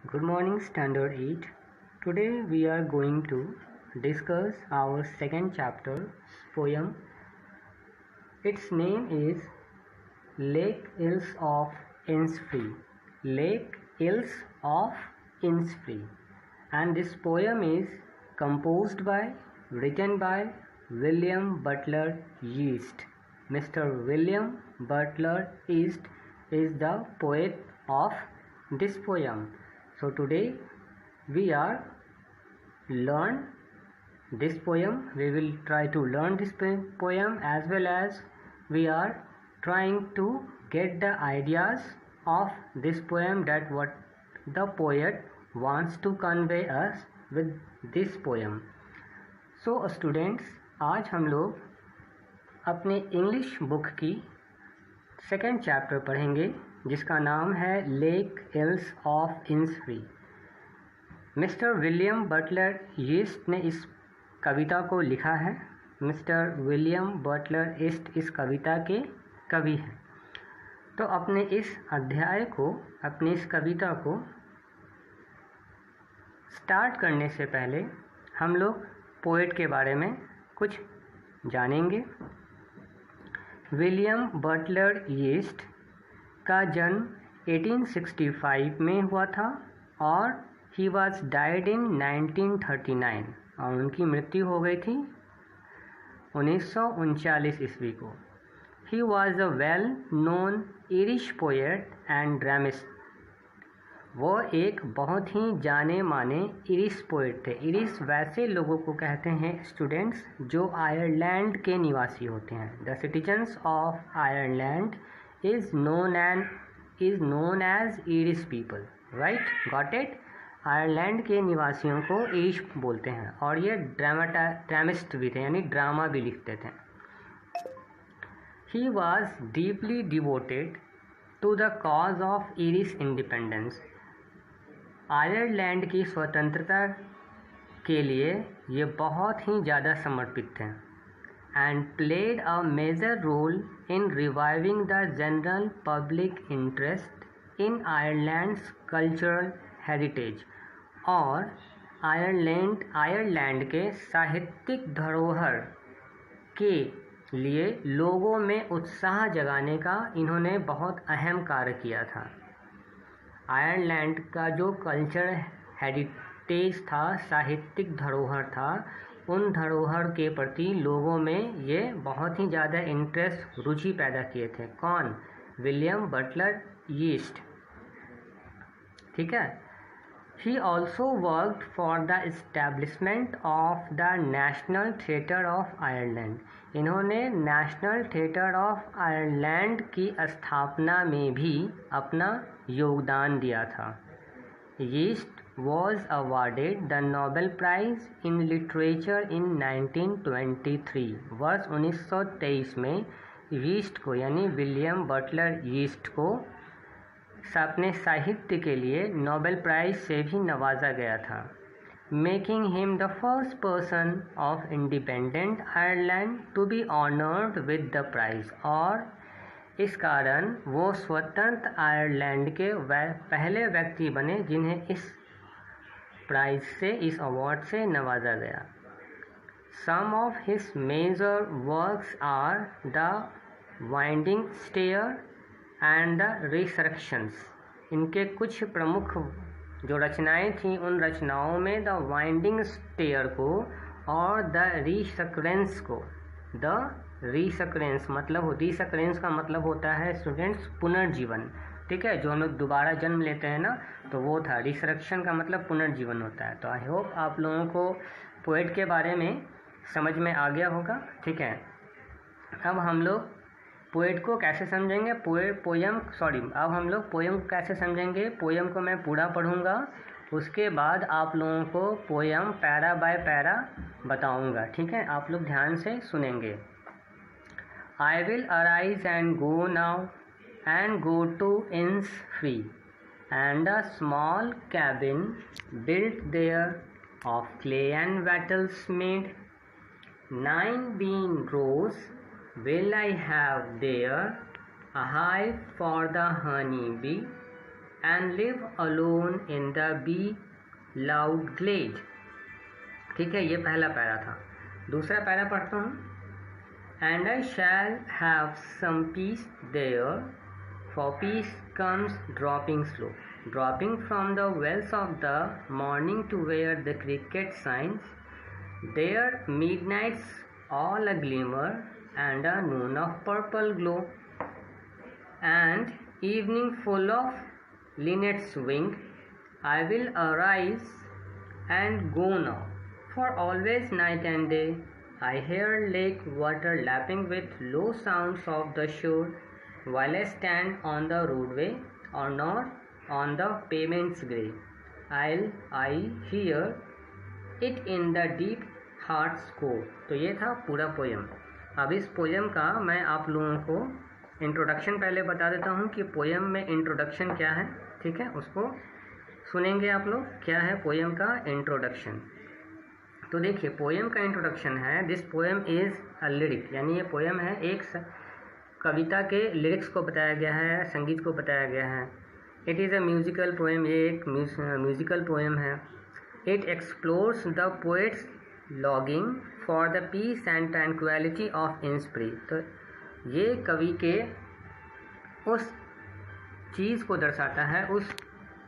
Good morning, Standard 8. Today we are going to discuss our second chapter poem. Its name is Lake Ills of Innisfree. Lake Ills of Innisfree. And this poem is composed by, written by William Butler Yeats. Mr. William Butler Yeats is the poet of this poem. So today we are learn this poem. We will try to learn this poem as well as we are trying to get the ideas of this poem, that what the poet wants to convey us with this poem. So students, आज हम लोग अपने English book की second chapter पढ़ेंगे जिसका नाम है lake ills of Innisfree. Mister William Butler yeast ने इस कविता को लिखा है। मिस्टर विलियम बटलर यीस्ट इस कविता के कवि हैं। तो अपने इस अध्याय को, अपनी इस कविता को स्टार्ट करने से पहले हम लोग पोएट के बारे में कुछ जानेंगे। विलियम बटलर यीस्ट का जन्म 1865 में हुआ था और ही वॉज डाइड इन 1939 और उनकी मृत्यु हो गई थी 1939 ईस्वी को। He was a well known Irish poet and ड्रामिस्ट। वो एक बहुत ही जाने माने इरिश पोएट थे। इरिश वैसे लोगों को कहते हैं स्टूडेंट्स जो आयरलैंड के निवासी होते हैं। The citizens of Ireland is known as Irish people, right? Got it? Ireland के निवासियों को इरिश बोलते हैं और ये ड्रामिस्ट भी थे, यानी ड्रामा भी लिखते थे। He was deeply devoted to the cause of Irish independence. Ireland की स्वतंत्रता के लिए ये बहुत ही ज़्यादा समर्पित थे। And played a major role in reviving the general public interest in Ireland's cultural heritage और आयरलैंड के साहित्यिक धरोहर के लिए लोगों में उत्साह जगाने का इन्होंने बहुत अहम कार्य किया था। आयरलैंड का जो कल्चर हेरिटेज था, साहित्यिक धरोहर था, उन धरोहर के प्रति लोगों में ये बहुत ही ज़्यादा इंटरेस्ट, रुचि पैदा किए थे। कौन? William Butler yeast. ठीक है। He also worked for the establishment of the national theatre of Ireland. इन्होंने नेशनल थिएटर ऑफ आयरलैंड की स्थापना में भी अपना योगदान दिया था। Yeast was awarded the Nobel Prize in Literature in 1923। वर्ष 1923 में यीस्ट को, यानी विलियम बटलर यीस्ट को अपने साहित्य के लिए नोबेल प्राइज से भी नवाजा गया था। Making him the first person of independent Ireland to be honoured with the prize. और इस कारण वो स्वतंत्र आयरलैंड के पहले व्यक्ति बने जिन्हें इस प्राइज से, इस अवार्ड से नवाजा गया। Some of his major works are the winding stair and the resurrections. इनके कुछ प्रमुख जो रचनाएं थीं, उन रचनाओं में द वाइंडिंग स्टेयर को और द रिसक्रेंस को। द रिसक्रेंस का मतलब होता है स्टूडेंट्स पुनर्जीवन। ठीक है, जो हम लोग दोबारा जन्म लेते हैं ना, तो वो था। रिसरेक्शन का मतलब पुनर्जीवन होता है। तो आई होप आप लोगों को पोएट के बारे में समझ में आ गया होगा। ठीक है, अब हम लोग पोएट को कैसे समझेंगे, अब हम लोग पोएम को कैसे समझेंगे। पोएम को मैं पूरा पढ़ूंगा, उसके बाद आप लोगों को पोएम पैरा बाय पैरा बताऊंगा। ठीक है, आप लोग ध्यान से सुनेंगे। I will arise and go now and go to Innisfree, and a small cabin built there of clay and wattles made. 9 bean rows will I have there, a hive for the honey bee, and live alone in the beloved glade। ठीक है, ये पहला para था। दूसरा para पढ़ता हूँ। And I shall have some peace there, for peace comes dropping slow, dropping from the wells of the morning to where the cricket shines, there midnights all a glimmer, and a noon of purple glow, and evening full of linnet's wing. I will arise and go now, for always night and day I hear lake water lapping with low sounds of the shore, while I stand on the roadway or not on the pavement's grey. I hear it in the deep heart's core। तो ये था पूरा poem. अब इस poem का मैं आप लोगों को इंट्रोडक्शन पहले बता देता हूँ कि पोयम में इंट्रोडक्शन क्या है। ठीक है, उसको सुनेंगे आप लोग। क्या है पोयम का इंट्रोडक्शन? तो देखिए, पोएम का इंट्रोडक्शन है, this poem is a lyric, यानी ये पोएम है एक कविता के लिरिक्स को बताया गया है, संगीत को बताया गया है। It is a musical poem, ये एक म्यूजिकल पोएम है। It explores the poet's longing for the peace and tranquillity of Innisfree. तो ये कवि के उस चीज़ को दर्शाता है, उस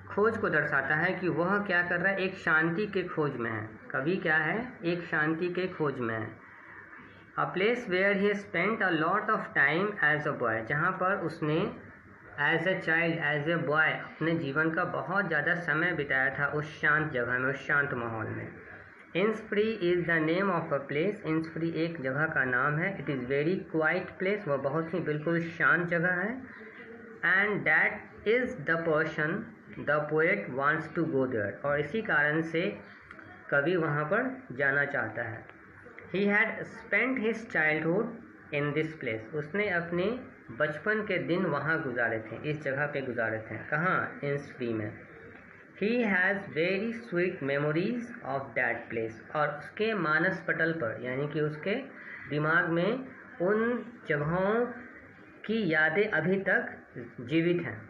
खोज को दर्शाता है कि वह क्या कर रहा है, एक शांति के खोज में है। कवि क्या है, एक शांति के खोज में है। A place where he spent a lot of time as a boy, जहाँ पर उसने as a child, as a boy अपने जीवन का बहुत ज़्यादा समय बिताया था उस शांत जगह में, उस शांत माहौल में। Innisfree is the name of a place, Innisfree एक जगह का नाम है। It is very quiet place, वह बहुत ही बिल्कुल शांत जगह है। And that is the person the poet wants to go there, और इसी कारण से कवि वहाँ पर जाना चाहता है। He had spent his childhood in this place, उसने अपने बचपन के दिन वहाँ गुजारे थे, इस जगह पे गुजारे थे। कहाँ? इंस्प्री में। He has very sweet memories of that place, और उसके मानस पटल पर, यानी कि उसके दिमाग में उन जगहों की यादें अभी तक जीवित हैं।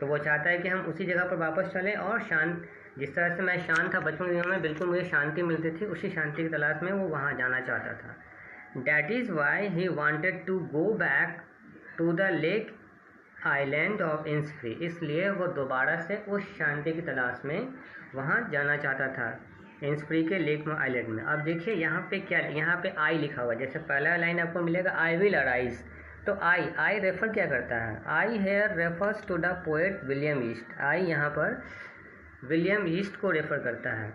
तो वो चाहता है कि हम उसी जगह पर वापस चलें और शांत, जिस तरह से मैं शांत था बचपन के दिनों में, बिल्कुल मुझे शांति मिलती थी, उसी शांति की तलाश में वो वहाँ जाना चाहता था। That is why he wanted to go back to the lake island of Innisfree, इसलिए वो दोबारा से उस शांति की तलाश में वहाँ जाना चाहता था, इंस्प्री के लेक में आइलैंड में। अब देखिए यहाँ पे क्या, यहाँ पे आई लिखा हुआ है। जैसे पहला लाइन आपको मिलेगा आई विल अराइज, तो आई रेफर क्या करता है? I here refers to the poet William ईस्ट। आई यहाँ पर विलियम ईस्ट को रेफर करता है।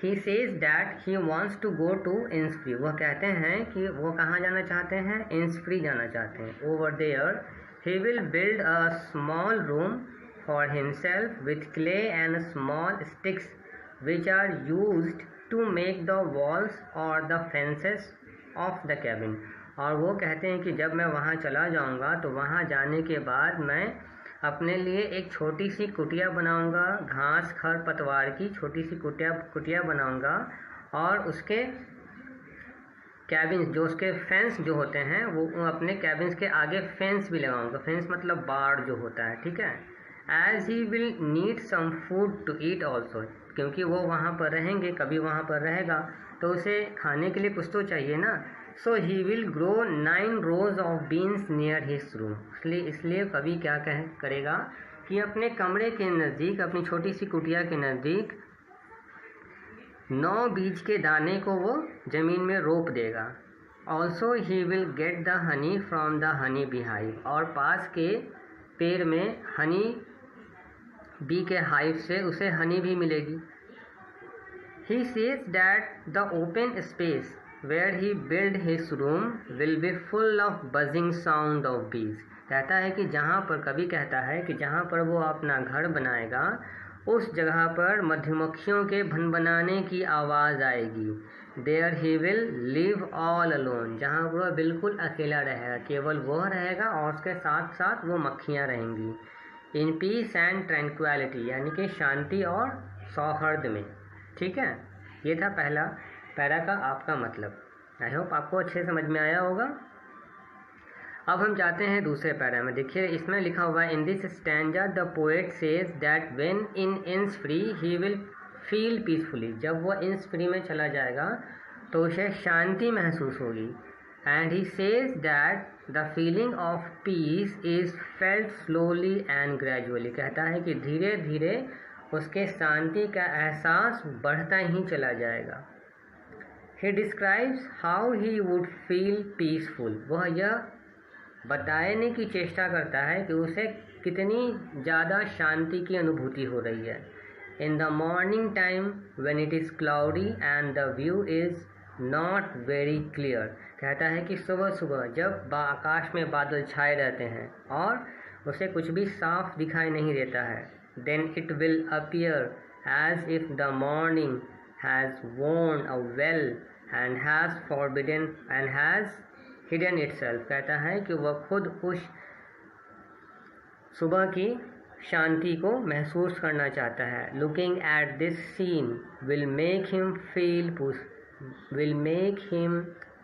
He says that he wants to go to Innisfree, वह कहते हैं कि वो कहाँ जाना चाहते हैं? इंस्प्री जाना चाहते हैं। Over there he will build a small room for himself with clay and small sticks which are used to make the walls और the fences of the cabin. और वो कहते हैं कि जब मैं वहाँ चला जाऊँगा तो वहाँ जाने के बाद मैं अपने लिए एक छोटी सी कुटिया बनाऊँगा, घास खर पतवार की छोटी सी कुटिया बनाऊँगा, और उसके कैबिन्स, जो उसके फेंस जो होते हैं, वो अपने कैबिन्स के आगे फेंस भी लगाऊँगा। फेंस मतलब बाड़ जो होता है, ठीक है। As he will need some food to eat also, क्योंकि वो वहाँ पर रहेंगे, कभी वहाँ पर रहेगा तो उसे खाने के लिए कुछ तो चाहिए ना। So he will grow 9 rows of beans near his room, इसलिए कवि क्या करेगा कि अपने कमरे के नज़दीक, अपनी छोटी सी कुटिया के नज़दीक 9 बीज के दाने को वो ज़मीन में रोप देगा। Also he will get the honey from the honey bee hive, और पास के पेड़ में हनी बी के हाइव से उसे हनी भी मिलेगी। ही says that the open space where he built his room will be full of buzzing sound of bees, कहता है कि जहाँ पर, कवि कहता है कि जहाँ पर वो अपना घर बनाएगा उस जगह पर मधुमक्खियों के भनभनाने की आवाज़ आएगी। There he will live all alone, जहाँ वह बिल्कुल अकेला रहेगा, केवल वह रहेगा और उसके साथ साथ वो मक्खियाँ रहेंगी। In peace and tranquility, यानी कि शांति और सौहार्द में। ठीक है, ये था पहला पैरा का आपका मतलब। आई होप आपको अच्छे समझ में आया होगा। अब हम जाते हैं दूसरे पैरा में। देखिए इसमें लिखा हुआ है, in this stanza the poet says that when in Innisfree he will feel peacefully. जब वो इंस फ्री में चला जाएगा तो उसे शांति महसूस होगी। And he says that the feeling of peace is felt slowly and gradually. कहता है कि धीरे धीरे उसके शांति का एहसास बढ़ता ही चला जाएगा। He describes how he would feel peaceful. वह यह बताने की चेष्टा करता है कि उसे कितनी ज़्यादा शांति की अनुभूति हो रही है। In the morning time when it is cloudy and the view is not very clear. कहता है कि सुबह सुबह जब आकाश में बादल छाए रहते हैं और उसे कुछ भी साफ दिखाई नहीं देता है, then it will appear as if the morning has worn a well and has forbidden and has hidden itself। कहता है कि वह खुद उस सुबह की शांति को महसूस करना चाहता है। Looking at this scene will make him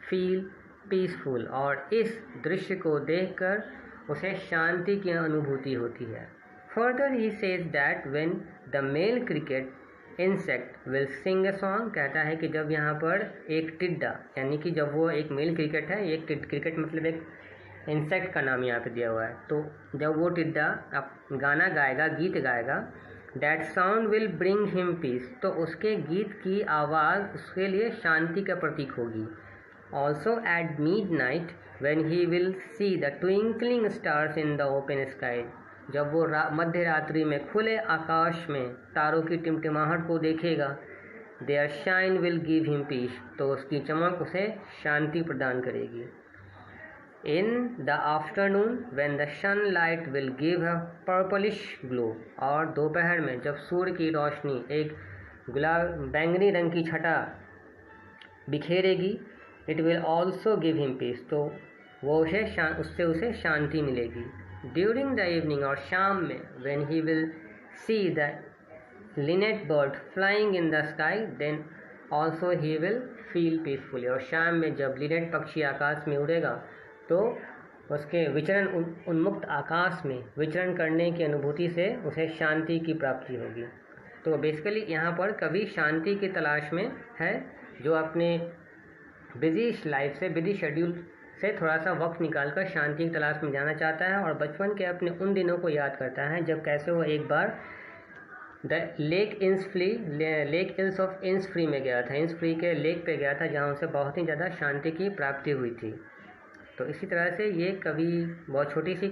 feel peaceful. और इस दृश्य को देखकर उसे शांति की अनुभूति होती है। Further he says that when the male cricket insect will sing a song. कहता है कि जब यहाँ पर एक टिड्डा, यानी कि जब वो एक मेल क्रिकेट है, एक क्रिकेट मतलब एक इंसेक्ट का नाम यहाँ पे दिया हुआ है, तो जब वो टिड्डा अब गाना गाएगा, गीत गाएगा, that sound will bring him peace. तो उसके गीत की आवाज़ उसके लिए शांति का प्रतीक होगी। Also eight midnight when he will see the twinkling stars in the open sky. जब वो मध्य रात्रि में खुले आकाश में तारों की टिमटिमाहट को देखेगा, their shine will give him peace. तो उसकी चमक उसे शांति प्रदान करेगी। In the afternoon when the sunlight will give a purplish glow. और दोपहर में जब सूर्य की रोशनी एक बैंगनी रंग की छटा बिखेरेगी, it will also give him peace. तो वो उसे शांति मिलेगी। ड्यूरिंग द इवनिंग और शाम में when he will see the linnet bird flying in the sky, then also he will feel peacefully. और शाम में जब लिनेट पक्षी आकाश में उड़ेगा तो उसके विचरण उन्मुक्त आकाश में विचरण करने की अनुभूति से उसे शांति की प्राप्ति होगी। तो बेसिकली यहाँ पर कवि शांति की तलाश में है, जो अपने बिजी लाइफ से, बिजी शेड्यूल से थोड़ा सा वक्त निकालकर शांति की तलाश में जाना चाहता है और बचपन के अपने उन दिनों को याद करता है जब कैसे वो एक बार द लेक इल्स ऑफ इंस फ्री में गया था। इंस फ्री के लेक पे गया था जहाँ उसे बहुत ही ज़्यादा शांति की प्राप्ति हुई थी। तो इसी तरह से ये बहुत छोटी सी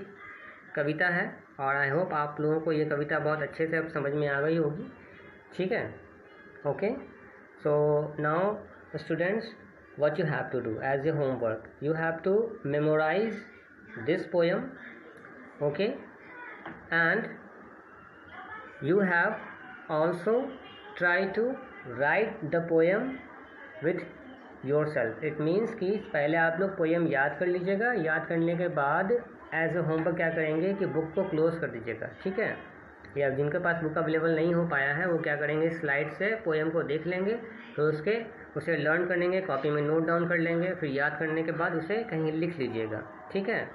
कविता है और आई होप आप लोगों को ये कविता बहुत अच्छे से अब समझ में आ गई होगी। ठीक है, okay. So now students, what you have to do as a homework, you have to memorize this poem, okay, and you have also try to write the poem with yourself। it means कि पहले आप लोग poem याद कर लीजिएगा, याद करने के बाद एज ए होमवर्क क्या करेंगे कि बुक को क्लोज कर दीजिएगा। ठीक है, या जिनके पास बुक अवेलेबल नहीं हो पाया है वो क्या करेंगे, स्लाइड से पोएम को देख लेंगे, तो उसे लर्न करेंगे, कॉपी में नोट डाउन कर लेंगे, फिर याद करने के बाद उसे कहीं लिख लीजिएगा। ठीक है,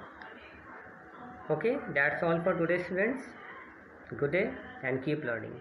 okay, that's all for today students. Good day and keep learning.